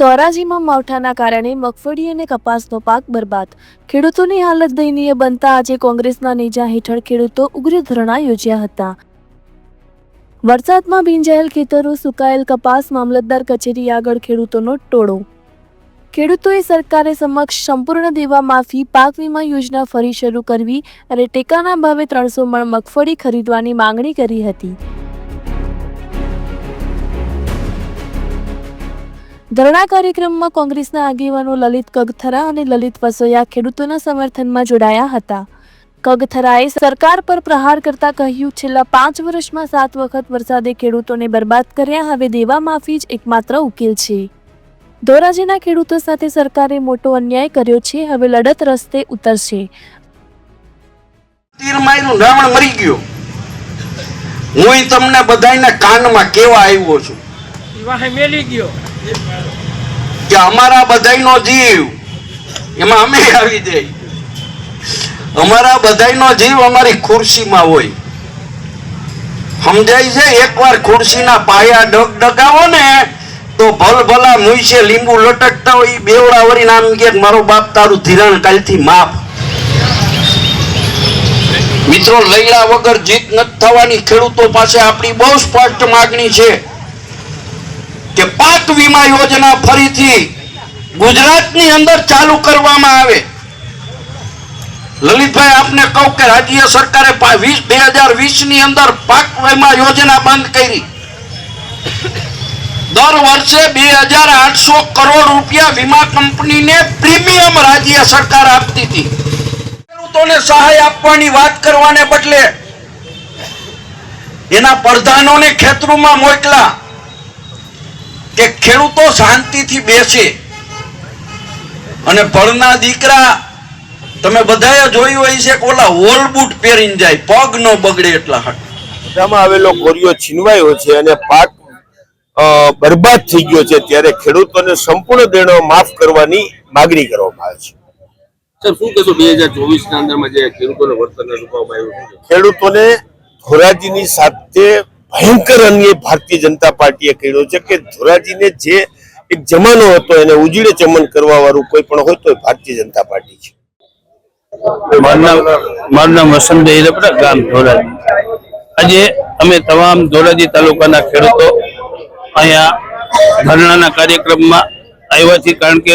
ધોરાજીમાં માવઠાના કારણે મગફળી અને કપાસનો પાક બરબાદ. ખેડૂતોની હાલત દયનીય બનતા આજે કોંગ્રેસના નેજા હેઠળ ખેડૂતો ઉગ્ર ધરણા યોજ્યા હતા. વરસાદમાં ભીંજાયેલ ખેતરો, સુકાયેલ કપાસ, મામલતદાર કચેરી આગળ ખેડૂતોનો ટોળો. ખેડૂતોએ સરકારે સમક્ષ સંપૂર્ણ દેવા માફી, પાક વીમા યોજના ફરી શરૂ કરવી અને ટેકાના ભાવે 300 મણ મગફળી ખરીદવાની માંગણી કરી હતી. ધરણા કાર્યક્રમમાં કોંગ્રેસના આગેવાનો લલિત કગથરા અને લલિત વસોયા ખેડૂતોના સમર્થનમાં જોડાયા હતા. કગથરાએ સરકાર પર પ્રહાર કરતા કહ્યું, છેલ્લા 5 વર્ષમાં 7 વખત વરસાદે ખેડૂતોને બરબાદ કર્યા. હવે દેવા માફી જ એકમાત્ર ઉકેલ છે. ધોરાજીના ખેડૂતો સાથે સરકારે મોટો અન્યાય કર્યો છે. હવે લડત રસ્તે ઉતરશે. મરી ગયો. હું તમને બધાને કાનમાં કેવા આવ્યો છું કે અમારા બધાનો જીવ એમાં અમે આવી જઈએ. અમારા બધાનો જીવ અમારી ખુરશીમાં હોય. સમજાય છે? એકવાર ખુરશીના પાયા ડગાવો ને તો ભલભલા મુઈસે લીંબુ લટકતા હોય. બેવડા વળી નામ કે મારો બાપ તારું ધિરાણ કાલથી માફ. મિત્રો, લૈડા વગર જીત નથી થવાની. ખેડૂતો પાસે આપણી બહુ સ્પષ્ટ માગણી છે કે પાક વીમા યોજના ફરીથી ગુજરાતની અંદર ચાલુ કરવામાં આવે. લલિતભાઈ, આપને કહું કે રાજ્ય સરકારે 2020 ની અંદર પાક વીમા યોજના બંધ કરી. દર વર્ષે 2800 કરોડ રૂપિયા વીમા કંપનીને પ્રીમિયમ રાજ્ય સરકાર આપતી હતી. ખેડૂતોને સહાય આપવાની વાત કરવાને બદલે એના પ્રધાનોને ખેતરોમાં મોકલા કે ખેડૂતો શાંતિથી બેસે. અને ભણના દીકરા તમે બધાએ જોયું હોય છે કે ઓલા હોલ બૂટ પહેરીને જાય, પગ ન બગડે એટલા હાટ. આવેલો કોરિયો છીનવાયો છે અને પાક બરબાદ થઈ ગયો છે, ત્યારે ખેડૂતોને સંપૂર્ણ દેણો માફ કરવાની માગણી કરવામાં આવે છે. સર, શું કહેશો 2024 ના અંદરમાં જે ખેડૂતોને વળતર રૂપવામાં આવ્યું છે? ખેડૂતોને ધોરાજીની સાથે ભયંકર અન્યાય ભારતીય જનતા પાર્ટીએ કર્યો છે કે ધોરાજીને જે એક જમાનો હતો એને ઉજીડે ચમન કરવા વાળું કોઈ પણ હોય તો ભારતીય જનતા પાર્ટી છે. મારું નામ વસંતભાઈ રપડા, ગામ ધોરાજી. આજે અમે તમામ ધોરાજી તાલુકાના ખેડૂતો અહીંયા ધરણાના કાર્યક્રમમાં આવ્યા છીએ, કારણ કે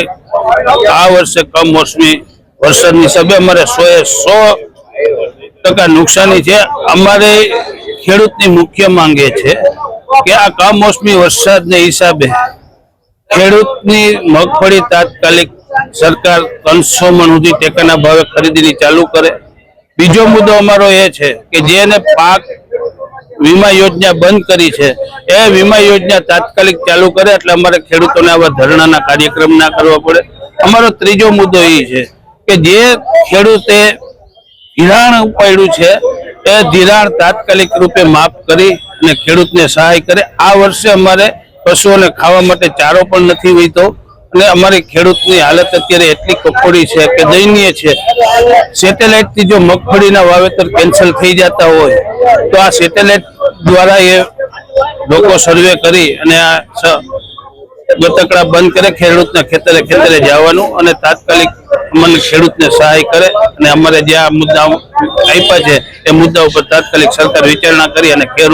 આ વર્ષે કમોસમી વરસાદની હિસાબે અમારે 100% નુકસાની છે. અમારે ખેડૂતની મુખ્ય માંગ એ છે કે આ કમોસમી વરસાદને હિસાબે ખેડૂતની મગફળી તાત્કાલિક સરકાર 300 મણ સુધી ટેકાના ભાવે ખરીદીની ચાલુ કરે. બીજો મુદ્દો અમારો એ છે કે જેને પાક વીમા યોજના બંધ કરી છે એ વીમા યોજના તાત્કાલિક ચાલુ કરે, એટલે અમારે ખેડૂતોને આવા ધરણાના કાર્યક્રમ ના કરવા પડે. અમારો ત્રીજો મુદ્દો એ છે કે જે ખેડૂતે ધિરાણ ઉપાડ્યું છે એ ધિરાણ તાત્કાલિક રૂપે માફ કરી અને ખેડૂતને સહાય કરે. આ વર્ષે અમારે પશુઓને ખાવા માટે ચારો પણ નથી વહીતો અને અમારી ખેડૂતની હાલત અત્યારે એટલી કફોડી છે કે દયનીય છે. સેટેલાઇટથી જો મગફળીના વાવેતર કેન્સલ થઈ જતા હોય તો આ સેટેલાઇટ દ્વારા એ લોકો સર્વે કરી અને આ ગતકડા બંધ કરે, ખેડૂતના ખેતરે જવાનું અને તાત્કાલિક અમને ખેડૂતને સહાય કરે. અને અમારે જે આ મુદ્દા આપ્યા છે એ મુદ્દા ઉપર તાત્કાલિક સરકાર વિચારણા કરી અને ખેડૂત